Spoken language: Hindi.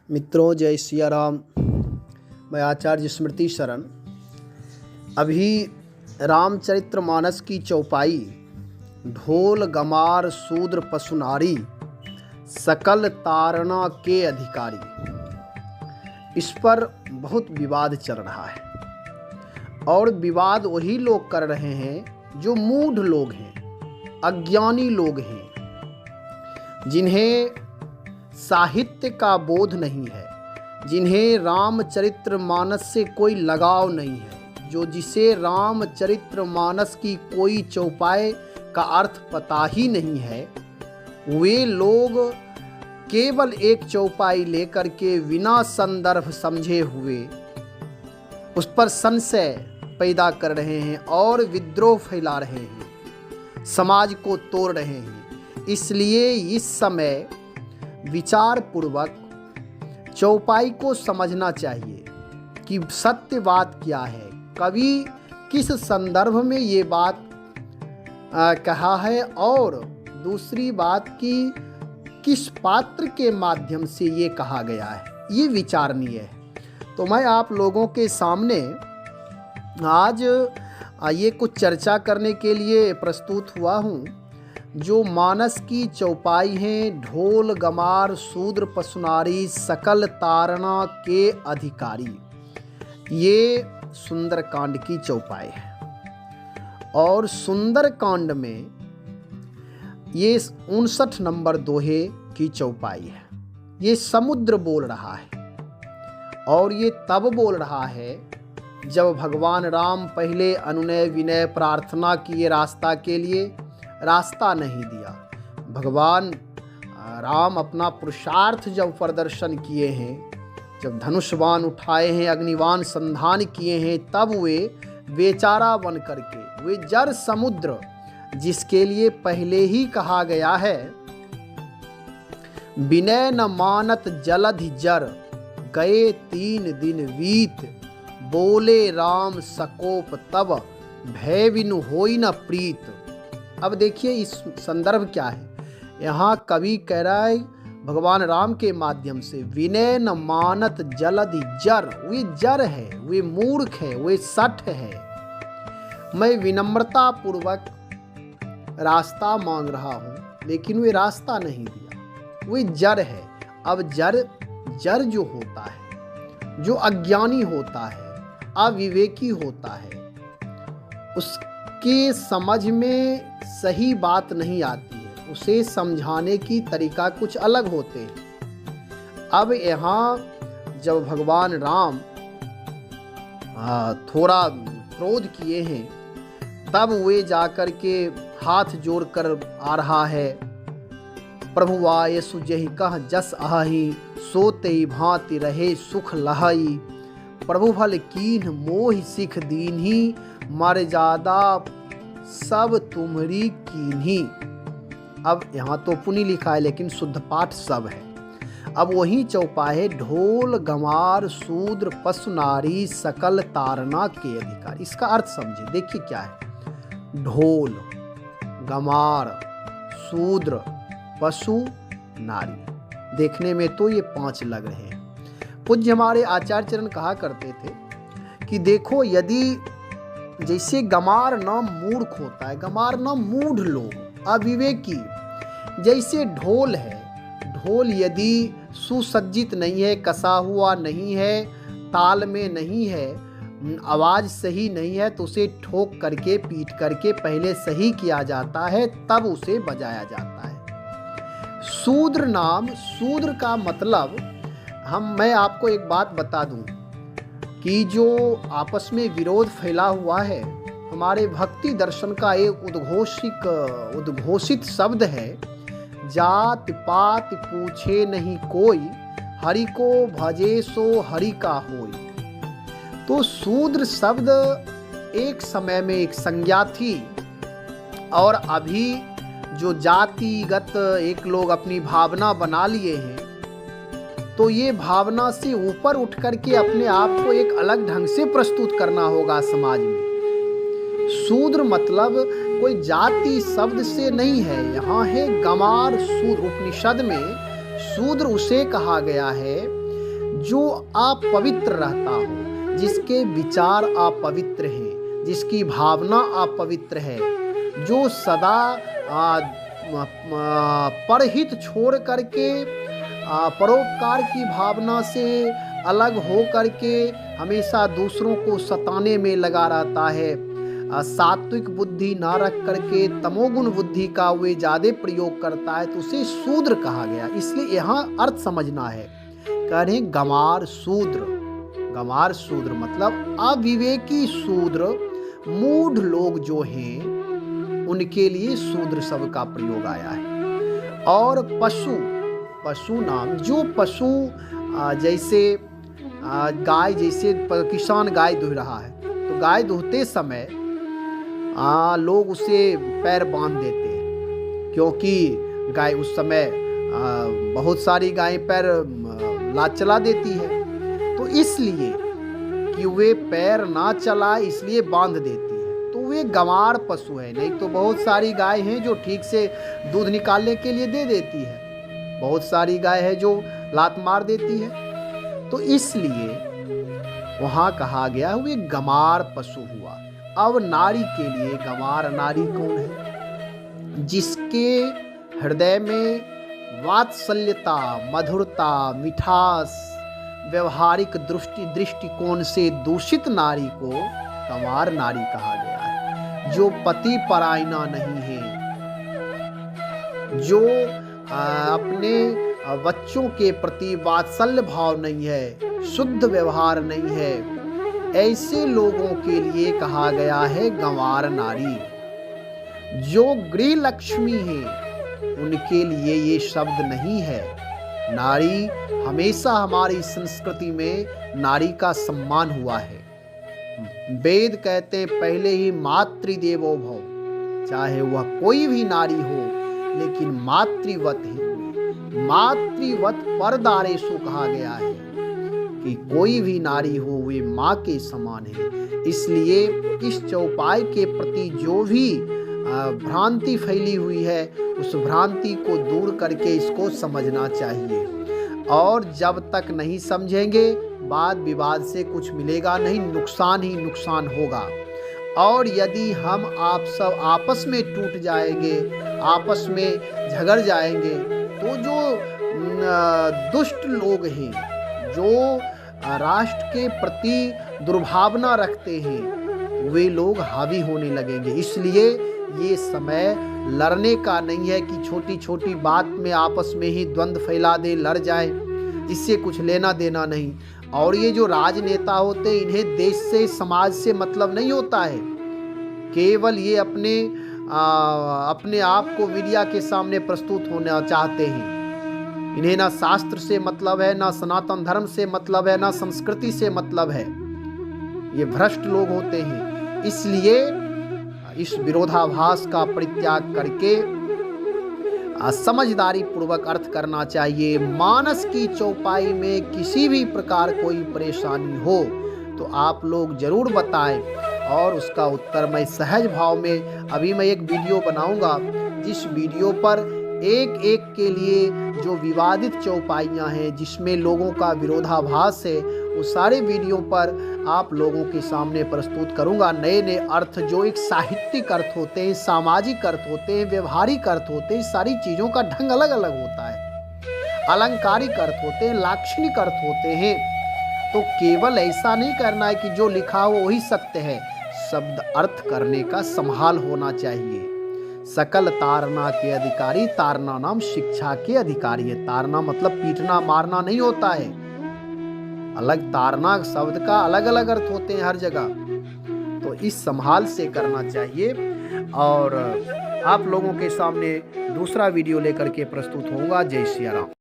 मित्रों, जय सिया राम। मैं आचार्य स्मृति शरण अभी रामचरितमानस की चौपाई ढोल गमार शूद्र पशुनारी सकल तारणा के अधिकारी, इस पर बहुत विवाद चल रहा है। और विवाद वही लोग कर रहे हैं जो मूढ़ लोग हैं, अज्ञानी लोग हैं, जिन्हें साहित्य का बोध नहीं है, जिन्हें रामचरितमानस से कोई लगाव नहीं है, जिसे रामचरितमानस की कोई चौपाई का अर्थ पता ही नहीं है। वे लोग केवल एक चौपाई लेकर के बिना संदर्भ समझे हुए उस पर संशय पैदा कर रहे हैं और विद्रोह फैला रहे हैं, समाज को तोड़ रहे हैं। इसलिए इस समय विचार पूर्वक चौपाई को समझना चाहिए कि सत्य बात क्या है, कवि किस संदर्भ में ये बात कहा है, और दूसरी बात कि किस पात्र के माध्यम से ये कहा गया है, ये विचारणीय है। तो मैं आप लोगों के सामने आज ये कुछ चर्चा करने के लिए प्रस्तुत हुआ हूँ। जो मानस की चौपाई हैं, ढोल गमार शूद्र पशुनारी सकल तारणा के अधिकारी, ये सुंदरकांड की चौपाई है। और सुंदरकांड में ये 59 नंबर दोहे की चौपाई है। ये समुद्र बोल रहा है, और ये तब बोल रहा है जब भगवान राम पहले अनुनय विनय प्रार्थना किए रास्ता के लिए, रास्ता नहीं दिया। भगवान राम अपना पुरुषार्थ जब प्रदर्शन किए हैं, जब धनुष्वान उठाए हैं, अग्निवान संधान किए हैं, तब वे बेचारा बन करके, वे जर समुद्र जिसके लिए पहले ही कहा गया है, विनय न मानत जलधि जर गए 3 दिन बीत, बोले राम सकोप तब भय बिनु होई न प्रीत। अब देखिए इस संदर्भ क्या है। यहाँ कवि कह रहा है भगवान राम के माध्यम से, विनय न मानत जलधि जर, वे जर है, वे मूर्ख है, वे सठ है। मैं विनम्रता पूर्वक रास्ता मांग रहा हूँ, लेकिन वे रास्ता नहीं दिया, वे जर है। अब जर जो होता है, जो अज्ञानी होता है, अविवेकी होता है, उसके समझ में सही बात नहीं आती है, उसे समझाने की तरीका कुछ अलग होते हैं। अब यहाँ जब भगवान राम थोड़ा क्रोध किए हैं, तब वे जाकर के हाथ जोड़कर आ रहा है, प्रभु आये सुजहि कह जस आही, सोते भांति रहे सुख लहाई, प्रभु भल कीन्ह मोहि सिख दीन्ही, मर्यादा सब तुम्हारी कीन्ही। अब यहाँ तो पुनि लिखा है, लेकिन शुद्ध पाठ सब है। अब वही चौपाई ढोल गमार शूद्र पशुनारी सकल तारणा के अधिकारी, इसका अर्थ समझे। देखिए क्या है, ढोल गमार शूद्र पशु नारी, देखने में तो ये 5 लग रहे हैं। पूज्य हमारे आचार्य चरण कहा करते थे कि देखो, यदि जैसे गमार न मूर्ख होता है, गमार न मूढ़ लोग, अविवेकी, जैसे ढोल है, ढोल यदि सुसज्जित नहीं है, कसा हुआ नहीं है, ताल में नहीं है, आवाज सही नहीं है, तो उसे ठोक करके पीट करके पहले सही किया जाता है, तब उसे बजाया जाता है। शूद्र का मतलब, मैं आपको एक बात बता दूं कि जो आपस में विरोध फैला हुआ है, हमारे भक्ति दर्शन का एक उद्घोषित शब्द है, जात पात पूछे नहीं कोई, हरि को भजे सो हरि का होई। तो शूद्र शब्द एक समय में एक संज्ञा थी, और अभी जो जातिगत एक लोग अपनी भावना बना लिए हैं, तो ये भावना से ऊपर उठ करके अपने आप को एक अलग ढंग से प्रस्तुत करना होगा समाज में। शूद्र मतलब कोई जाति शब्द से नहीं है, यहाँ है गमार शूद्र। उपनिषद में शूद्र उसे कहा गया है जो अपवित्र रहता हो, जिसके विचार अपवित्र हैं, जिसकी भावना अपवित्र है, जो सदा परहित छोड़ करके परोपकार की भावना से अलग हो करके हमेशा दूसरों को सताने में लगा रहता है, सात्विक बुद्धि ना रख करके तमोगुण बुद्धि का वे ज़्यादा प्रयोग करता है, तो उसे शूद्र कहा गया। इसलिए यहाँ अर्थ समझना है। कह रहे गंवार शूद्र। गंवार शूद्र मतलब अविवेकी शूद्र, मूढ़ लोग जो हैं उनके लिए शूद्र शब्द का प्रयोग आया है। और पशु, पशु नाम, जो पशु जैसे गाय, जैसे किसान गाय दुह रहा है, तो गाय दुहते समय लोग उसे पैर बांध देते हैं, क्योंकि गाय उस समय बहुत सारी गायें पैर लात चला देती है, तो इसलिए कि वे पैर ना चलाए इसलिए बांध देती है, तो वे गंवार पशु है। नहीं तो बहुत सारी गाय हैं जो ठीक से दूध निकालने के लिए दे देती है, बहुत सारी गाय है जो लात मार देती है, तो इसलिए वहाँ कहा गया वे गंवार पशु हुआ। अब नारी के लिए गंवार नारी कौन है? जिसके हृदय में वात्सल्यता, मधुरता, मिठास, व्यवहारिक दृष्टिकोण से दूषित नारी को गंवार नारी कहा गया है। जो पति परायणा नहीं है, जो अपने बच्चों के प्रति वात्सल्य भाव नहीं है, शुद्ध व्यवहार नहीं है, ऐसे लोगों के लिए कहा गया है गंवार नारी। जो गृह लक्ष्मी है उनके लिए ये शब्द नहीं है। नारी हमेशा हमारी संस्कृति में नारी का सम्मान हुआ है। वेद कहते हैं पहले ही मातृदेवो भव, चाहे वह कोई भी नारी हो लेकिन मातृवत ही, मातृवत परदारेषु कहा गया है कि कोई भी नारी हो वे माँ के समान है। इसलिए इस चौपाई के प्रति जो भी भ्रांति फैली हुई है उस भ्रांति को दूर करके इसको समझना चाहिए, और जब तक नहीं समझेंगे वाद विवाद से कुछ मिलेगा नहीं, नुकसान ही नुकसान होगा। और यदि हम आप सब आपस में टूट जाएंगे, आपस में झगड़ जाएंगे, तो जो दुष्ट लोग हैं, जो राष्ट्र के प्रति दुर्भावना रखते हैं, वे लोग हावी होने लगेंगे। इसलिए ये समय लड़ने का नहीं है कि छोटी छोटी बात में आपस में ही द्वंद्व फैला दे, लड़ जाए, इससे कुछ लेना देना नहीं। और ये जो राजनेता होते हैं इन्हें देश से, समाज से मतलब नहीं होता है, केवल ये अपने आप को मीडिया के सामने प्रस्तुत होना चाहते हैं। इन्हें ना शास्त्र से मतलब है, ना सनातन धर्म से मतलब है, ना संस्कृति से मतलब है। ये भ्रष्ट लोग होते हैं। इसलिए इस विरोधाभास का परित्याग करके समझदारी पूर्वक अर्थ करना चाहिए। मानस की चौपाई में किसी भी प्रकार कोई परेशानी हो तो आप लोग जरूर बताएं, और उसका उत्तर मैं सहज भाव में अभी मैं एक वीडियो बनाऊंगा, जिस वीडियो पर एक एक के लिए जो विवादित चौपाइयाँ हैं जिसमें लोगों का विरोधाभास है, उस सारे वीडियो पर आप लोगों के सामने प्रस्तुत करूंगा। नए नए अर्थ जो एक साहित्यिक अर्थ होते हैं, सामाजिक अर्थ होते हैं, व्यवहारिक अर्थ होते हैं, सारी चीज़ों का ढंग अलग अलग होता है। अलंकारिक अर्थ होते हैं, लाक्षणिक अर्थ होते हैं। तो केवल ऐसा नहीं करना है कि जो लिखा हो वही सत्य है, शब्द अर्थ करने का संभाल होना चाहिए। सकल तारना के अधिकारी, तारना नाम शिक्षा के अधिकारी है। तारना मतलब पीटना मारना नहीं होता है, अलग तारना शब्द का अलग अलग अर्थ होते हैं हर जगह। तो इस संभाल से करना चाहिए। और आप लोगों के सामने दूसरा वीडियो लेकर के प्रस्तुत होऊंगा। जय सिया राम।